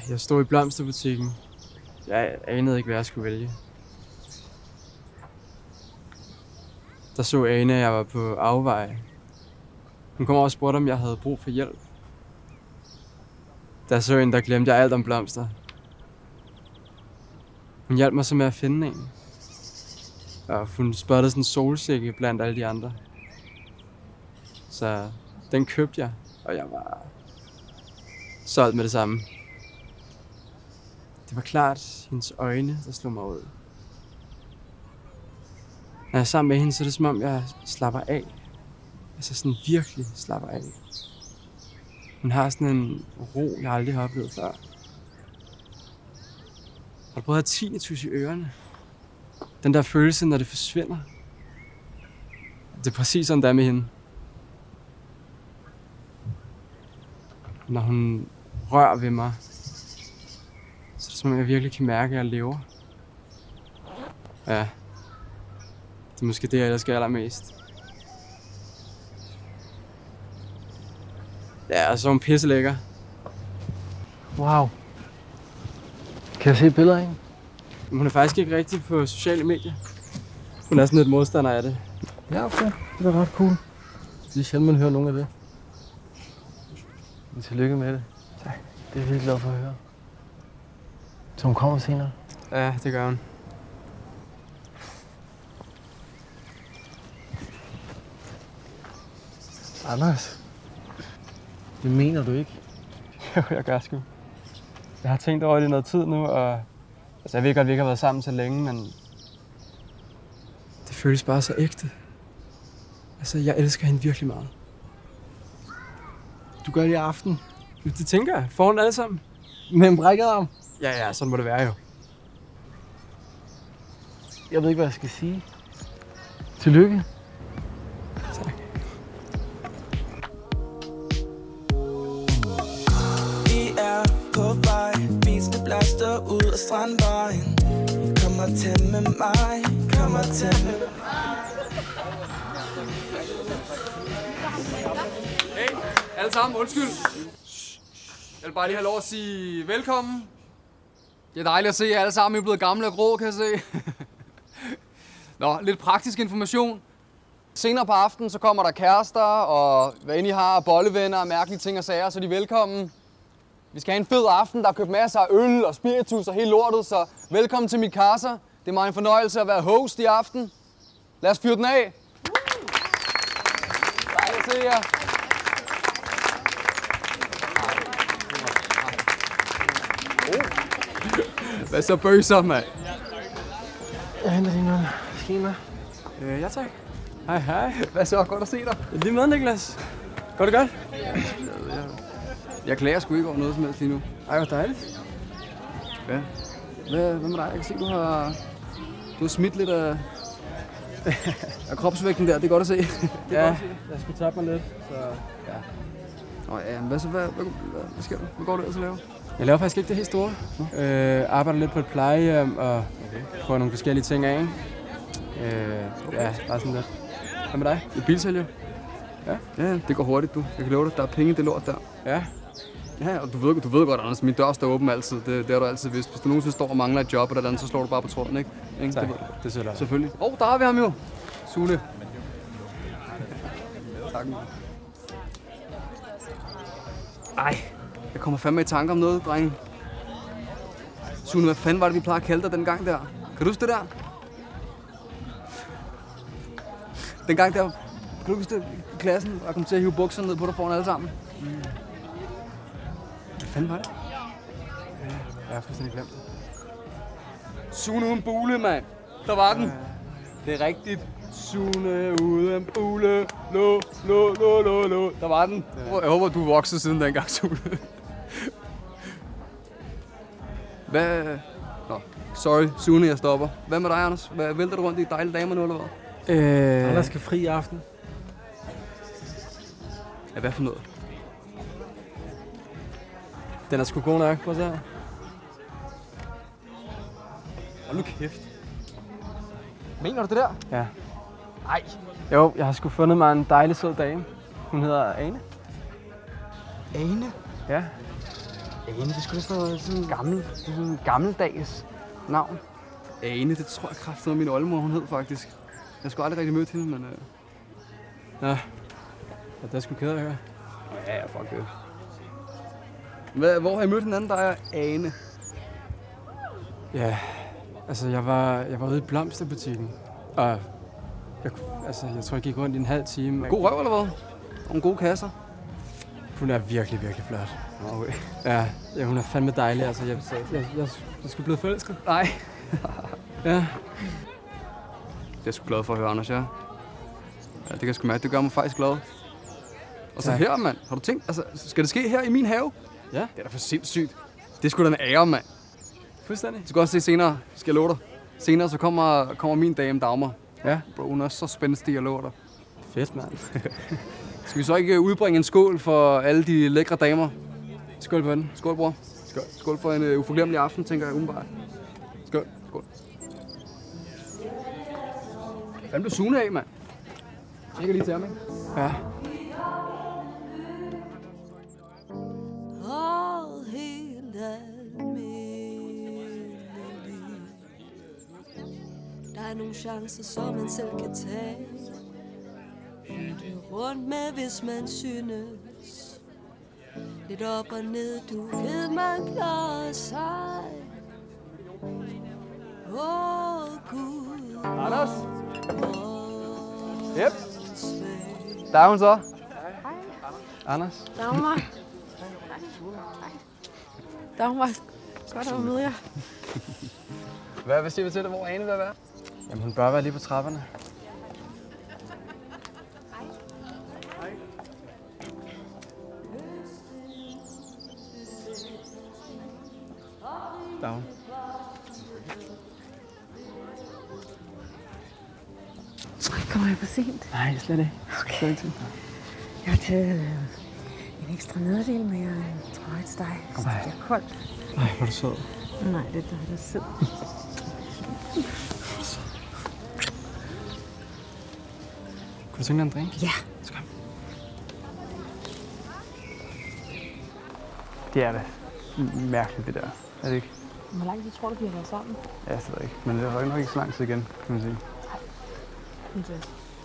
Jeg stod i blomsterbutikken. Jeg anede ikke, hvad jeg skulle vælge. Der så Ane, at jeg var på afveje. Hun kom over og spurgte, om jeg havde brug for hjælp. Da jeg så hende, der glemte jeg alt om blomster. Hun hjalp mig så med at finde en. Og hun spottede sådan en solsikke blandt alle de andre. Så den købte jeg, og jeg var solgt med det samme. Det var klart hendes øjne, der slog mig ud. Når jeg er sammen med hende, så er det som om, jeg slapper af. Altså sådan virkelig slapper af. Hun har sådan en ro, jeg aldrig har oplevet før. Har du prøvet at have tinnitus i ørerne? Den der følelse, når det forsvinder. Det er præcis sådan, der er med hende. Når hun rører ved mig, så er det som om, jeg virkelig kan mærke, at jeg lever. Ja, det er måske det, jeg elsker allermest. Ja, og så er hun pisselækker. Wow. Kan jeg se billeder af hende? Hun er faktisk ikke rigtig på sociale medier. Hun er sådan lidt modstander af det. Ja, okay. Det er ret cool. Det er sjældent, man hører nogen af det. Men tillykke med det. Tak. Det er jeg virkelig glad for at høre. Så hun kommer senere? Ja, det gør hun. Anders. Det mener du ikke? Jo, jeg gør sgu. Jeg har tænkt over det i noget tid nu, og altså, jeg ved godt, at vi ikke har været sammen så længe, men det føles bare så ægte. Altså, jeg elsker hende virkelig meget. Du gør det i aften? Det tænker jeg. Foran alle sammen. Med en brækket arm? Ja, sådan må det være jo. Jeg ved ikke, hvad jeg skal sige. Tillykke. Tak. Vi er på vej, visende blaster ud af strandvejen. Kom og tæt med mig, kom og tæt med mig. Hey, alle sammen, undskyld. Jeg vil bare lige have lov at sige velkommen. Det er dejligt at se, at alle sammen er blevet gamle og grå, kan jeg se. Nå, lidt praktisk information. Senere på aftenen, så kommer der kærester, og hvad end I har, bollevenner og mærkelige ting og sager, så er de velkommen. Vi skal have en fed aften, der er købt masser af øl og spiritus og hele lortet, så velkommen til mit casa. Det er mig en fornøjelse at være host i aften. Lad os fyre den af. Dejligt at se jer. Hvad så bøser, mand? Jeg henter lige noget schema. Ja, tak. Hej, hej. Hvad så? Godt at se dig. Lige med, Niklas. Går det godt? Jeg klager sgu ikke over noget som helst lige nu. Ej, hvor dejligt. Ja. Hvad med dig? Jeg kan se, du har smidt lidt af kropsvægten der. Det er godt at se. Ja, jeg skulle tabe mig lidt, så ja. Nå ja, hvad så? Hvad sker der? Hvad går du ellers at lave? Jeg laver faktisk ikke det helt store. Arbejder lidt på et plejehjem og prøver nogle forskellige ting af, ikke? Ja, bare sådan lidt. Hvad med dig? Et bilsælger? Ja, det går hurtigt, du. Jeg kan love dig, der er penge i det lort der. Ja. Ja, og du ved godt, Anders, min dør står åben altid. Det har du altid vidst. Hvis du nogensinde står og mangler et job eller andet, så slår du bare på tråden, ikke? Tak. Det ved du. Det synes jeg. Selvfølgelig. Der har vi ham jo. Sune. Tak. Ej, jeg kommer fandme i tanke om noget, drenge. Sune, hvad fanden var det, vi plejede at kalde dig den gang der? Kan du huske det der? Den gang der, kan du huske det i klassen, og kom til at hive bukserne ned på dig foran alle sammen? Hvad fanden var det? Jeg har fuldstændig glemt det. Sune uden bule, mand. Der var den. Det er rigtigt. Sune uden bule. Lo. Der var den. Jeg håber, du er vokset siden dengang, Sune. Hvad? Nå, sorry, Sune, jeg stopper. Hvad med dig, Anders? Vælter du rundt i dejlige damer nu, eller hvad? Anders skal fri i aften. Ja, hvad for noget? Den er sgu god nok, prøv at se her. Hold nu kæft. Mener du det der? Ja. Nej. Jo, jeg har sgu fundet mig en dejlig sød dame. Hun hedder Ane. Ane? Ja. Ane, det skulle sådan en gammeldags navn. Ane, det tror jeg kraftigt min oldemor, hun hed faktisk. Jeg skulle aldrig rigtig møde hende, men... Ja, det er sgu ked af at høre. Ja, fuck det. Hvor har I mødt hinanden, der er Ane? Ja, altså jeg var ude i blomsterbutikken, og jeg tror, jeg gik rundt i en halv time. God røv, eller hvad? Nogle gode kasser. Hun er virkelig, virkelig flot. Okay. Ja, hun er fandme dejlig, altså jeg skulle blive forelsket. Nej. Ja. Det er jeg sgu glad for at høre, Anders, ja. Ja, det kan jeg sgu mærke. Det gør mig faktisk glad. Og så Tak. her, mand. Har du tænkt, altså, skal det ske her i min have? Ja, Det er da for sindssygt. Det er sgu da en ære, mand. fuldstændig. Du skal også se senere, skal jeg love dig. Senere så kommer min dame Dagmar. Ja. Bro, hun er så spændstig, jeg lover dig. Fedt, mand. Skal vi så ikke udbringe en skål for alle de lækre damer? Skål på den. Skål, bror. Skål. Skål for en uforglemmelig aften, tænker jeg umiddelbart. Skål. Skål. Hvad fanden blev Sune af, mand? Jeg kan lige tage ham, ikke? Ja. Og helt almindeligt. Der er nogle chancer, som man selv kan tage. Bytte rundt med, hvis man synes. Lidt op og ned, du ved, man klarer sig. Åh, Gud. Anders? Åh, Yep. svag. Der er hun så. Anders. Dagmar. Dagmar. Godt at møde jer. Hvad siger vi til det? Hvor er Ane ved at være? Jamen, hun bør være lige på trapperne. Der er hun. Kommer jeg for sent? Nej, slet ikke. Okay. Jeg har taget en ekstra nederdel med og en trøje til dig. Så det er koldt. Ej, hvor er du sød. Nej, det er dig, der sidder. Kunne du tænke dig en drink? Ja. Skål. Det er da mærkeligt, det der. Er det ikke? Hvor lang tid tror du, vi har været sammen? Ja, det ved jeg ikke. Men det er nok ikke så lang tid igen, kan man sige.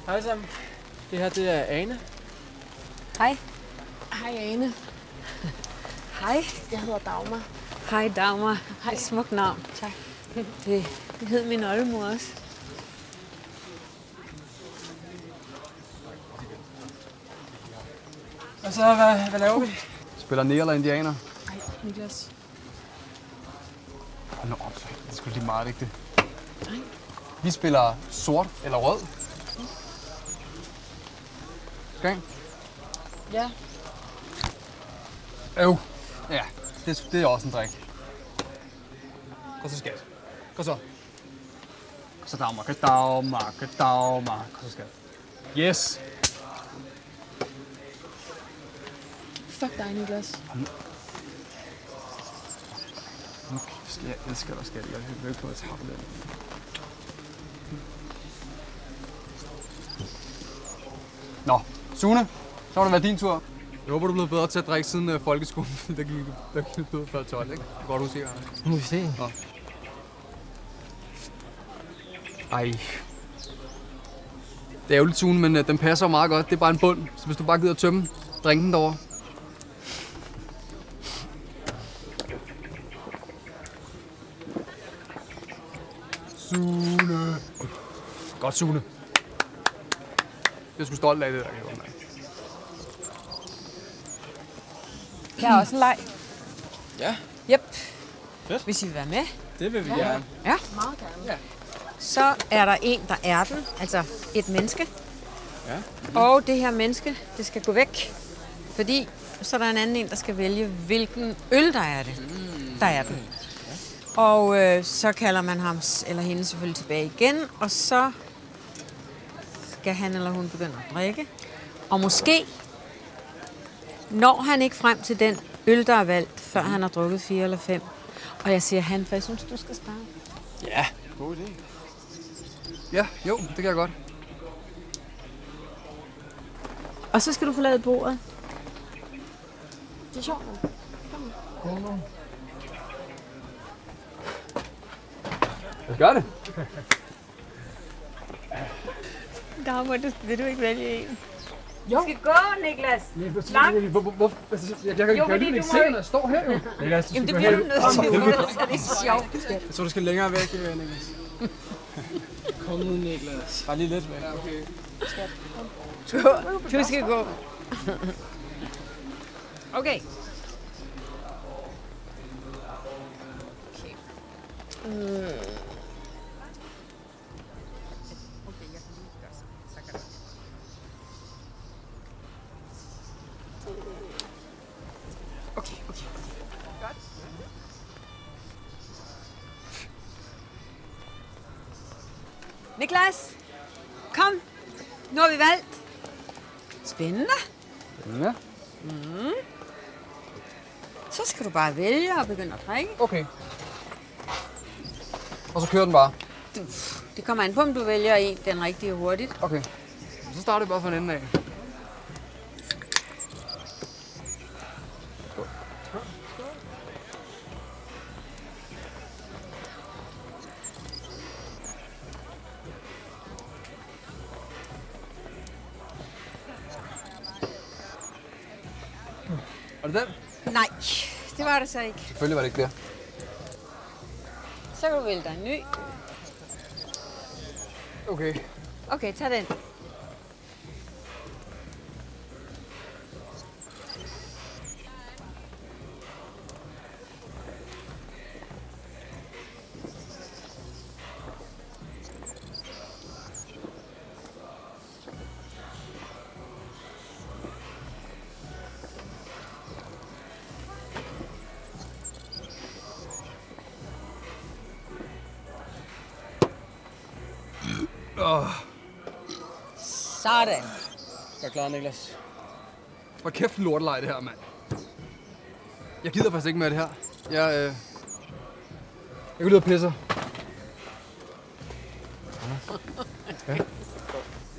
Hej sammen. Det her, det er Ane. Hej. Hej, Ane. Hej. Jeg hedder Dagmar. Hej, Dagmar. Hej. Smukt navn. Tak. Det hed min oldemor også. Og så, hvad laver vi? Spiller nære eller indianer? Hej, Niklas. Hold nu op, det er sgu lige meget vigtigt. Vi spiller sort eller rød. Okay? Ja. Ja, det er også en drik. Kom så, skat. Kom så. Kom så, Dagmar. Kom så, skat. Yes! Fuck dig, Niklas. Nu skal jeg elsker dig, skat. Jeg er ikke på at tage det. Nå, Sune. Så må det være din tur. Jeg håber, du er blevet bedre til at drikke siden folkeskolen, fordi der gik bedre før 12, ikke? Det kan godt huske, Anders. Nu må vi se. Nå. Ej. Det er ærgerligt, Sune, men den passer jo meget godt. Det er bare en bund, så hvis du bare gider tømme drinken derovre. Sune. Godt, Sune. Jeg er sgu stolt af det der, kan jeg godt mærke. Jeg har også en leg. Ja. Yep. Fedt. Hvis I vil være med. Det vil vi gerne. Ja. Meget gerne. Ja. Så er der en, der er den. Altså et menneske. Ja. Og det her menneske, det skal gå væk. Fordi så er der en anden en, der skal vælge, hvilken øl der er det. Der er den. Og så kalder man ham eller hende selvfølgelig tilbage igen. Og så skal han eller hun begynde at drikke. Og måske når han ikke frem til den øl, der er valgt, før han har drukket 4 eller 5. Og jeg siger han, for jeg synes, du skal starte. Ja. God idé. Ja, jo, det kan jeg godt. Og så skal du forlade bordet. Det er sjovt. kroner. Lad os gøre det. Vil du ikke vælge en? Jo. Du skal gå, Niklas. Jeg kan Jo, jo fordi ikke du se, når jeg står her. Jo. Jamen, det bliver du nødt til, for det er så sjovt. Jeg tror, du skal længere væk, Niklas. Kom nu, Niklas. Bare lige lidt væk. Ja, okay. Du skal gå. Okay. Niklas, kom. Nu har vi valgt. Spændende. Ja. Så skal du bare vælge og begynde at drikke. Okay. Og så kører den bare. Det kommer an på, om du vælger en den rigtige hurtigt. Okay. Så starter vi bare fra en ende af. Var det den? Nej, det var det så ikke. Selvfølgelig var det ikke det. Så kan du vælge dig en ny. Okay. Okay, tag den. Sådan. Gør klar, Niklas. Hvor kæft en lortelej det her, mand. Jeg gider faktisk ikke med det her. Jeg går ud og pisser.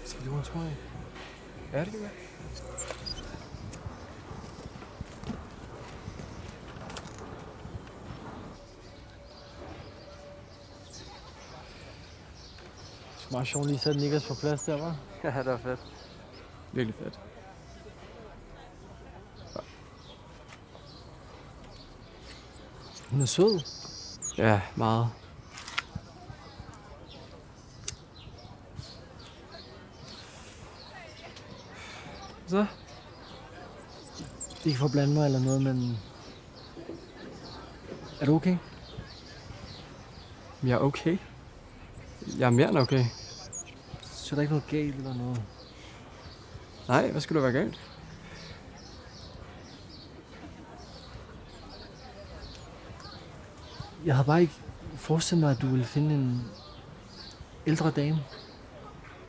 Skal vi lige en tur af? Ja, det kan være. Det er meget sjovt lige at sætte Niklas på plads der, hva'? Ja, det var fedt. Virkelig fedt. Hun er sød. Ja, meget. Så? Det er ikke for at blande mig eller noget, men... Er du okay? Jeg er okay. Jeg er mere end okay. Så er der ikke noget galt eller noget? Nej, hvad skulle der være galt? Jeg havde bare ikke forestillet mig, at du ville finde en ældre dame.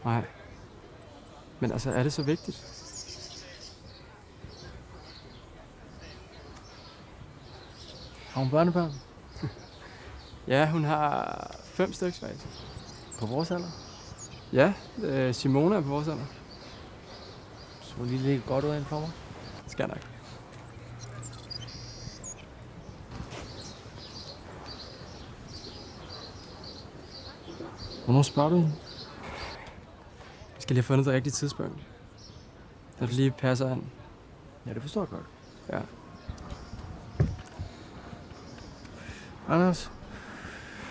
Nej. Men altså, er det så vigtigt? Har hun børnebørn? Ja, hun har 5 stykker faktisk. På vores alder? Ja, Simone er på vores alder. Så lige lidt godt ud af for mig. Skal nok. Hvornår spørger du hende? Jeg skal lige have fundet det rigtige tidspunkt. Når det lige passer an. Ja, det forstår jeg godt. Ja. Anders,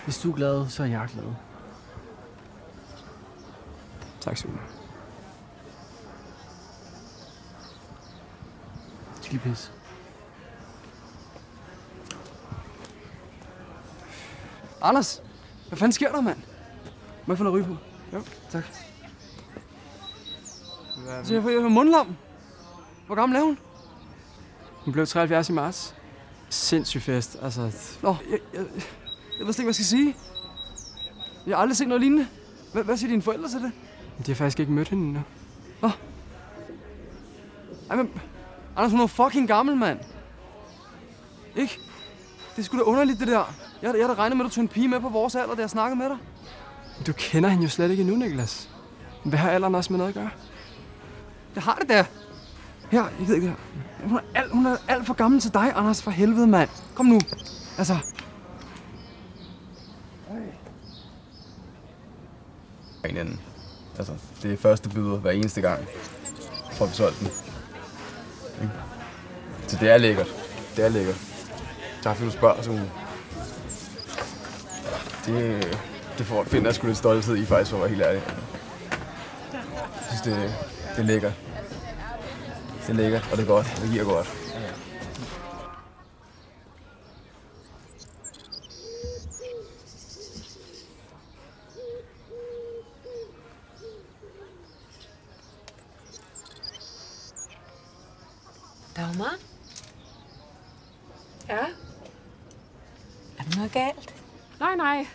hvis du er glad, så er jeg glad. Tak, Sune. Skal lige pisse. Anders, hvad fanden sker der, mand? Må jeg få noget ryge på? Jo, Tak. Så jeg får mundlam. Hvor gammel er hun? Hun blev 73 i marts. Sindssyg fest, altså. Nå, jeg ved slet ikke, hvad jeg skal sige. Jeg har aldrig set noget lignende. Hvad siger dine forældre til det? De har faktisk ikke mødt hende endnu. Nå. Ej, men... Anders, hun er fucking gammel, mand. Ikke? Det er sgu da underligt, det der. Jeg har da regnet med, at du tog en pige med på vores alder, da jeg snakkede med dig. Du kender hende jo slet ikke endnu, Niklas. Hvad har alderen også med noget at gøre? Det har det da. Her, jeg ved ikke det her. Hun er alt for gammel til dig, Anders. For helvede, mand. Kom nu. Altså. Hinanden. Altså, det er første byder hver eneste gang, for at vi solgte den. Ikke? Så det er lækkert. Det er lækkert. Tak fordi du spørger, Sune. Det finder jeg sgu lidt stolthed i, faktisk, for at være helt ærlig. Jeg synes, det er lækkert. Det er lækkert, og det er godt. Det giver godt. Dagmar? Ja? Er der noget galt? Nej.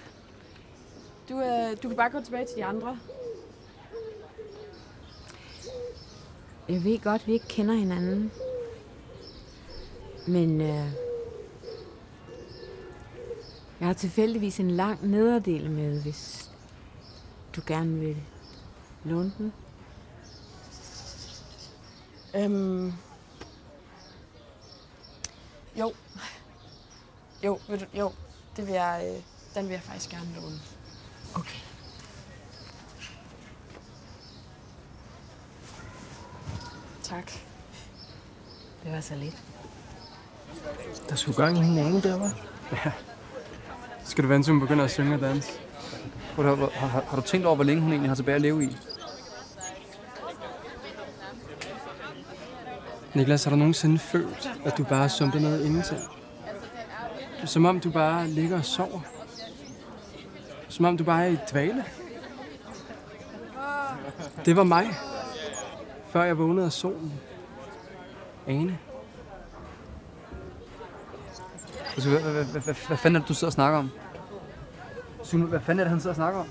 Du kan bare gå tilbage til de andre. Jeg ved godt, vi ikke kender hinanden. Men jeg har tilfældigvis en lang nederdel med, hvis du gerne vil låne den. Jo, det vil jeg, den vil jeg faktisk gerne låne. Okay. Tak. Det var så lidt. Der skulle gang i hende ane der, hva'? Så skal du vente, til hun begynder at synge og danse. Har du tænkt over, hvor længe hun egentlig har tilbage at leve i? Niklas, har du nogensinde følt, at du bare er sumpet ned i ingenting? Som om du bare ligger og sover. Som om du bare er i dvale. Det var mig, før jeg vågnede af solen. Ane. Altså, hvad fanden er det, du sidder og snakker om? Sune, hvad fanden er det, han sidder og snakker om?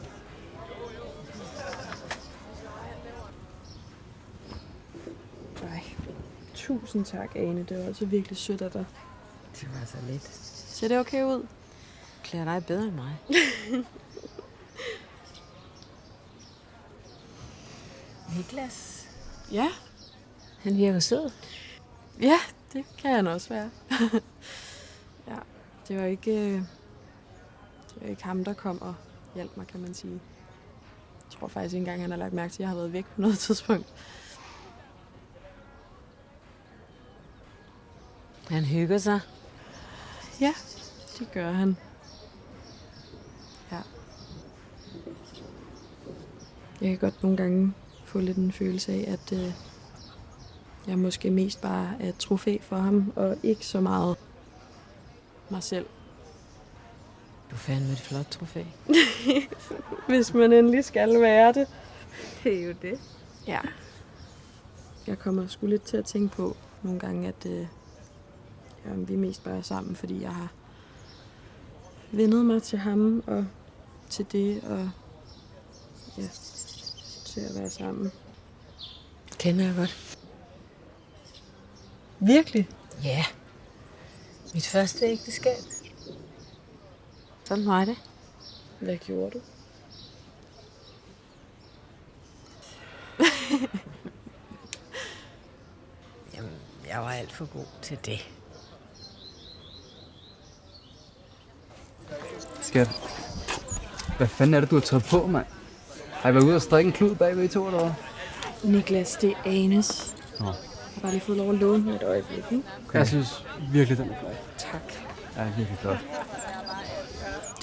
Nej. Tusind tak, Ane. Det var altså virkelig sødt af dig. Det var så lidt. Ser det okay ud? Klæder dig bedre end mig. Niklas, Ja. han virker sød. Ja, det kan han også være. Ja, det var ikke ham, der kom og hjalp mig, kan man sige. Jeg tror faktisk ikke engang, han har lagt mærke til, at jeg har været væk på noget tidspunkt. Han hygger sig. Ja, det gør han. Ja. Jeg kan godt nogle gange få lidt en følelse af, at jeg måske mest bare er et trofæ for ham, og ikke så meget mig selv. Du er fandme et flot trofæ. Hvis man endelig skal være det. Det er jo det. Ja. Jeg kommer sgu lidt til at tænke på nogle gange, at vi mest bare er sammen, fordi jeg har vendet mig til ham og til det, og ja, til at være sammen. Kender jeg godt. Virkelig? Ja. Mit første ægteskab. Sådan var det. Hvad gjorde du? Jamen, jeg var alt for god til det. Skat, hvad fanden er det, du har taget på, mand? Har I været ude og strikke en klud bagved i to, eller hvad? Niklas, det er Anes. Nå. Jeg har bare lige fået lov at låne den et øjeblik, ikke? Okay. Jeg synes virkelig, den er flot. Tak. Ja, virkelig flot.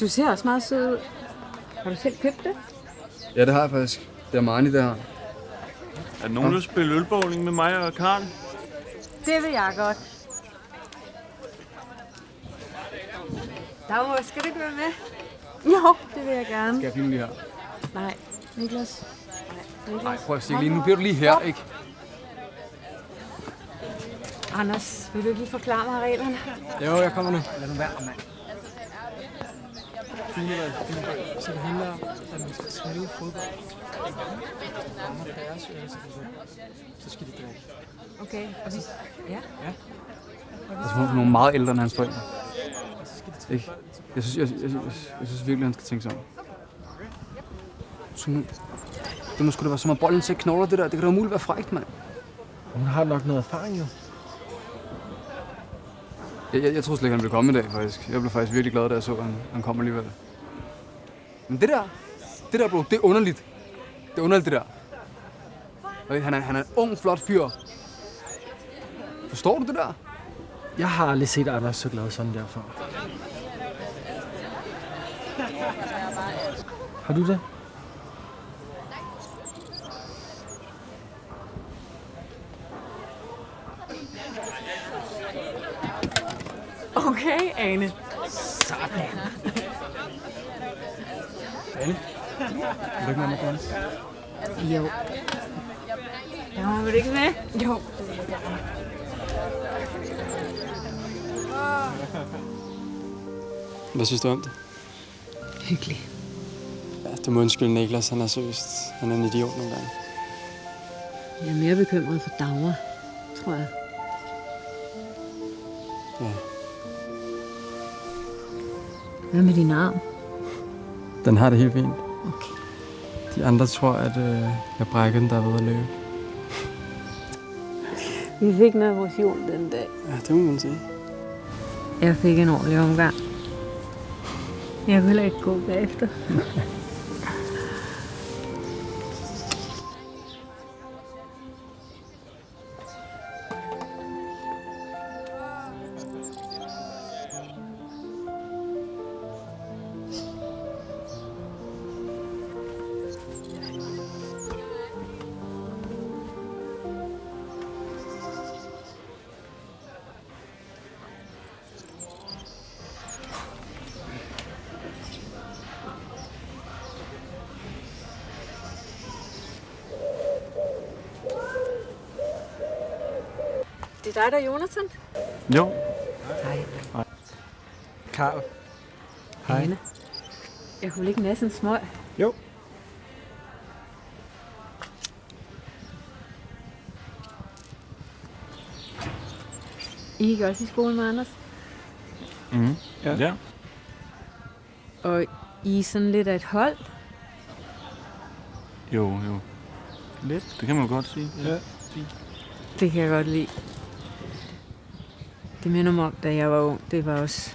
Du ser også meget sød ud. Har du selv købt det? Ja, det har jeg faktisk. Det er Marni, det her. Er der nogen, der spiller ølbowling med mig og Karen? Det vil jeg godt. Dagmar, skal du ikke være med? Jo, det vil jeg gerne. Skal jeg filme lige her? Nej, Niklas. Nej, prøv at se lige. Nu bliver du lige her, ikke? Anders, vil du ikke lige forklare mig reglerne? Jo, jeg kommer nu. Lad nu være, mand. Så det handler om, at man skal træne fodbold. Så skal de drikke. Okay, og vi... Ja. Altså, hun er nogle meget ældre end hans forældre. Ikke? Jeg synes virkelig, han skal tænke sig om. Det må sgu da være som at bolden til knogler, det der. Det kan da umuligt være frækt, mand. Hun har nok noget erfaring, jo. Jeg troede slet ikke, han ville komme i dag, faktisk. Jeg blev faktisk virkelig glad, da jeg så, at han kom alligevel. Men det der, bro, det er underligt. Det er underligt, det der. Okay, han er en ung, flot fyr. Forstår du det der? Jeg har aldrig set Anders så glad sådan der før. Har du det? Okay, Ane. Ane? Vil du ikke med mig, Dans? Jo. Ja, vil du ikke med? Jo. Hvad synes du om det? Hyggeligt. Ja, du må undskylde Niklas, han er seriøst. Han er en idiot nogle gange. Jeg er mere bekymret for Dagmar, tror jeg. Ja. Hvad med din arm? Den har det helt fint. Okay. De andre tror, at jeg brækker den, der er ved at løbe. Vi fik noget motion den dag. Ja, det må man sige. Jeg fik en ordentlig omgang. Jeg vil heller ikke gå bagefter. Det er dig, der er Jonathan? Jo. Hej. Karl. Ane. Jeg kunne vel ikke næsten smøg? Jo. I gik også i skole med Anders? Mhm. Ja. Og I er sådan lidt af et hold? Jo. Lidt. Det kan man godt sige. Ja. Det kan jeg godt lide. Det minder mig om, da jeg var ung. Det var også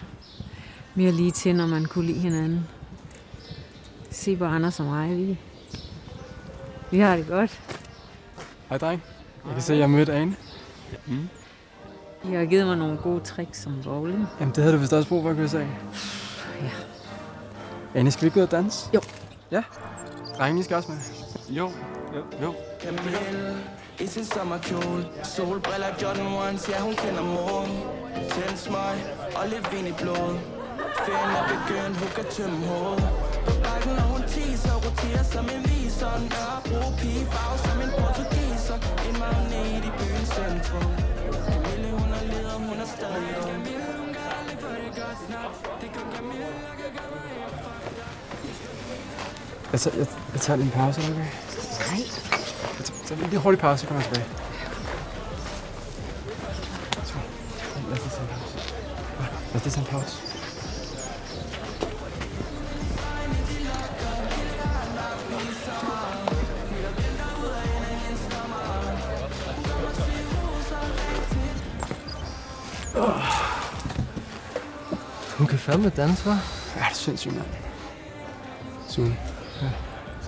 mere lige til, når man kunne lide hinanden. Se på Anders og mig, vi har det godt. Hej, dreng. Jeg kan se, at jeg har mødt Ane. Mm. I har givet mig nogle gode tricks som bowling. Jamen, det havde du vist også brug for, kan jeg sige. Ja. Ane, skal vi gå ud og danse? Jo. Ja. Drengene, I skal også med. Jo. Camille i sin sommerkjole. Solbriller, Jordan Ones, ja hun kender moden. Tænd smøg og lidt vin i blod. Ferien er begyndt, hun kan tømme hovedet. På bakken og hun teaser, roterer som en viser. Nørrebro pige, farve som en portugiser. En magnet i byens centrum. Camille hun er leder, hun er stadig ung. Camille hun kan aldrig få det godt nok. Det kan Camille, jeg kan gøre mig helt fucked up. Jeg tager lige en pause, okay? Nej. Jeg tager lige en hurtig pause, så kommer jeg tilbage. Lad os lige tage en pause. Lad os lige tage en pause. Hun kan fandme danse, hva'? Ja, det er sindssygt, mand. Sune. Ja,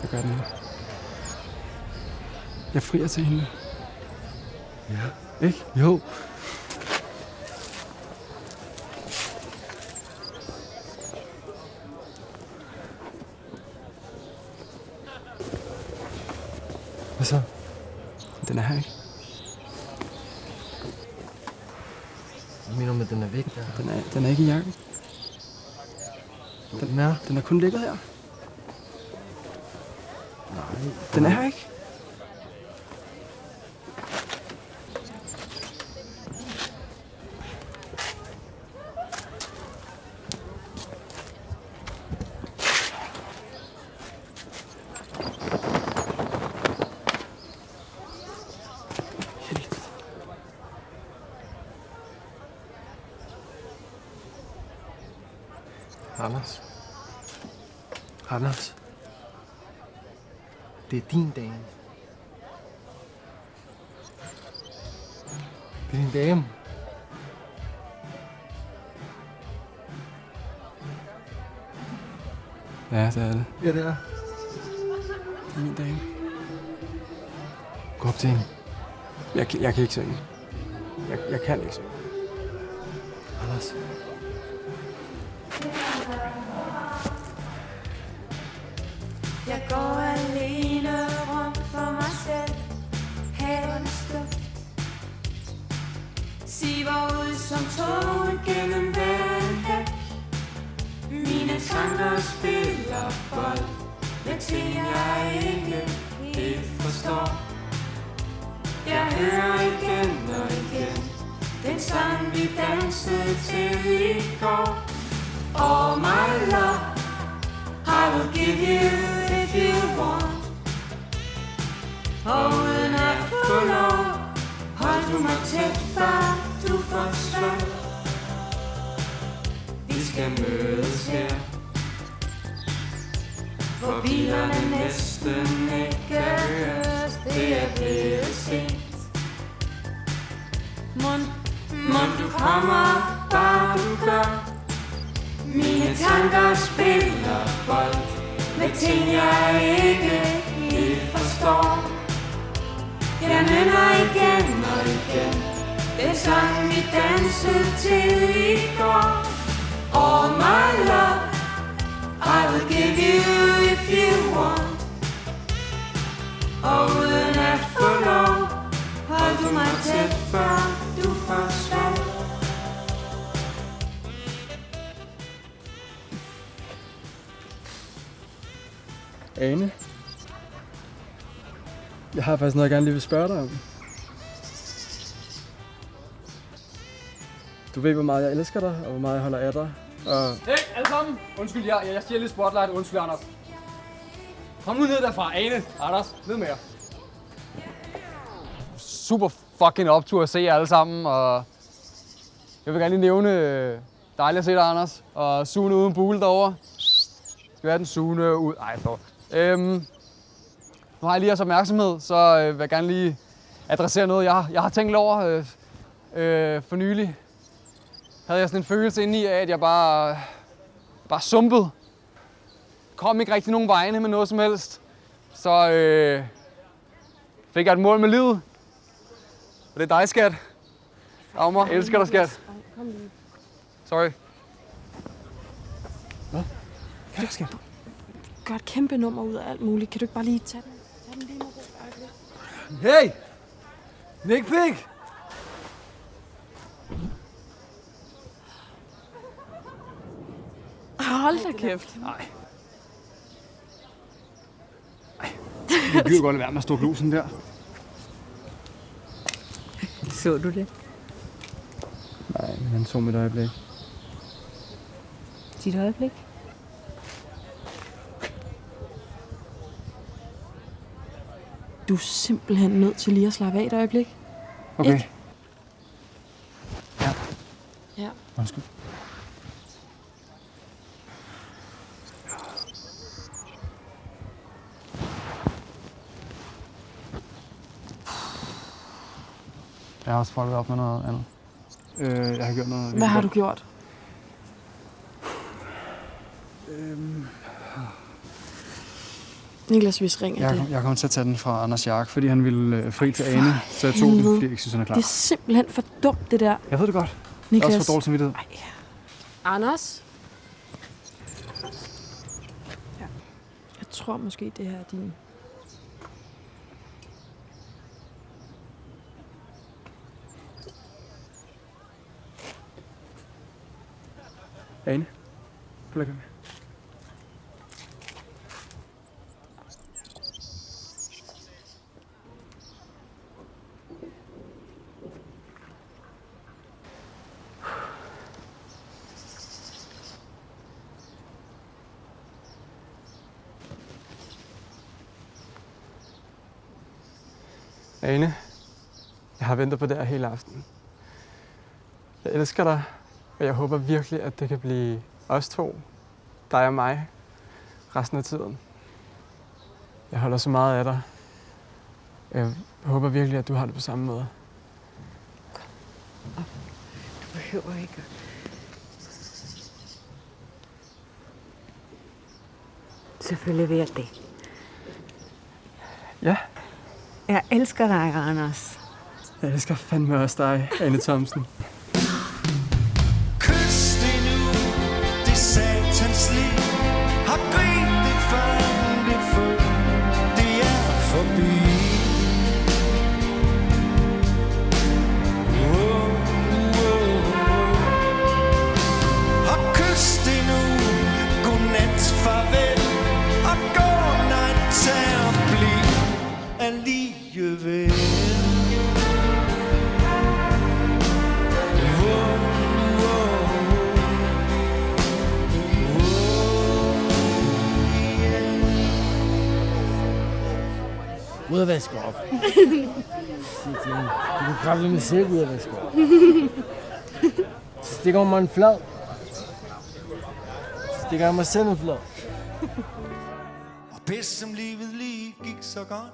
så gør det nu. Jeg frier til hende. Ja. Ikke? Jo. Hvad så? Den er her, ikke? Hvad mener du med, den er væk der? Den er ikke i jakken. Den er kun ligget her. Nej. Den er her, ikke? Anders. Anders. Det er din dag. Det er din dame. Ja, det er det. Ja, det er. Det er min dame. Gå op til hende. Jeg kan ikke synge. Jeg kan ikke synge. Anders. Jeg går alene rundt for mig selv. Havens duft siver ud som tågen gennem hver hæk. Mine tanker spiller bold med ting jeg ikke helt forstår. Jeg hører igen og igen den sang vi dansede til i går. All my love I will give you if you want. Og uden at få lov, hold du mig tæt, før du får slag. Vi skal mødes her, hvor bilerne næsten ikke høres. Det er blevet sent. Mon du kommer, bare du gør. Mine tanker spiller bold med ting jeg ikke helt forstår. Jeg nynner igen og igen den sang vi dansede til i går. All my love I will give you if you want. Og uden at få lov, hold du mig tæt, før du får slag. Ane? Jeg har faktisk noget, jeg gerne lige vil spørge dig om. Du ved, hvor meget jeg elsker dig, og hvor meget jeg holder af dig. Og Hey, alle sammen! Undskyld, jeg stjæler lidt spotlight. Undskyld, Anders. Kom nu ned derfra. Ane, Anders, ned med jer. Super fucking optur at se jer alle sammen, og jeg vil gerne lige nævne dejligt at se dig, Anders. Og Sune uden bule derovre. Skal være den Sune ud. Ej, dog. Nu har jeg lige jeres opmærksomhed, så vil jeg gerne lige adressere noget, jeg har tænkt over for nylig. Havde jeg sådan en følelse indeni af, at jeg bare sumpede. Kom ikke rigtig nogen vegne med noget som helst. Så fik jeg et mål med livet. Og det er dig, skat. Dagmar, jeg elsker dig, skat. Sorry. hvad er der sket? Gør et kæmpe nummer ud af alt muligt. Kan du ikke bare lige tage den lige nu? Hey! Nick Pig! Hold da kæft. Nej. Jeg vil godt lade være med at stå glusen der. Så du det? Nej, men han så mit øjeblik. Dit øjeblik? Du er simpelthen nødt til lige at slappe af et øjeblik. Okay. Ikke? Ja. Ja. Undskyld. Jeg har også foldet op med noget andet. Jeg har gjort noget. Hvad har du gjort? Niklas, hvis ringer det. Jeg kom til at tage den fra Anders Jark, fordi han ville fri til Ane, så jeg tog den, fordi jeg ikke synes, han er klar. Det er simpelthen for dumt, det der. Jeg ved det godt. Niklas. Jeg er også for dårlig samvittighed. Anders? Ja. Jeg tror måske, det her er din. Ane, prøv at med. Ane, jeg har ventet på det her hele aften. Jeg elsker dig, og jeg håber virkelig, at det kan blive os to, dig og mig, resten af tiden. Jeg holder så meget af dig. Jeg håber virkelig, at du har det på samme måde. Du behøver ikke. Selvfølgelig vil jeg det. Ja, Jeg elsker dig, Anders. jeg elsker fandme også dig, Anne Thomsen. Kys det nu, det satans liv. Har grib det før det før, det er forbi. Og kys det nu, godnat, farvel. Og gå, nej, tag og bliv alligevel. Ud at vaske op. Du kan krabbe med selv ud at vaske op. Så stikker hun mig en flad. Så stikker jeg mig selv en flad. Og bedst som livet lige gik så godt,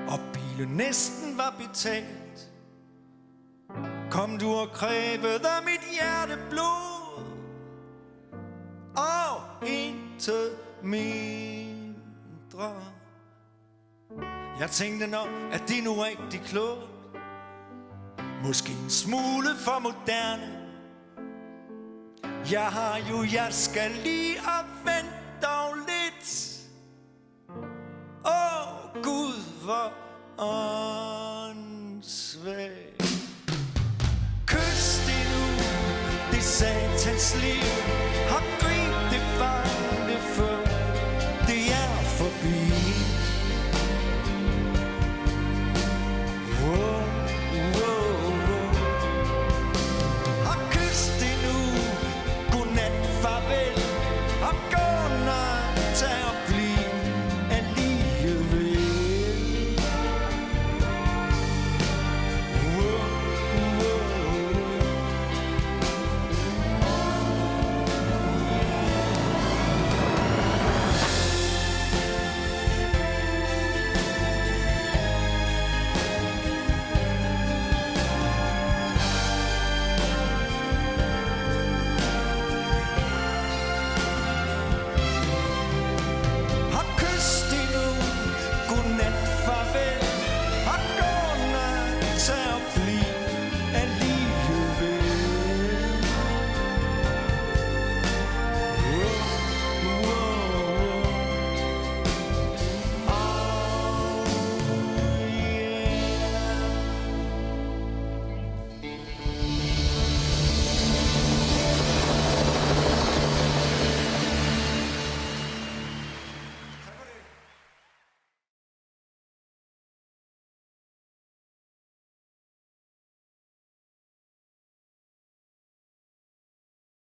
og bilen næsten var betalt, kom du og krævede mit hjerte blod, og intet mindre. Jeg tænkte nok, at det er nu rigtig klogt, måske en smule for moderne. Jeg skal lige og vente dog lidt. Gud, hvor åndssvagt. Kys det nu, det satans liv. Har grib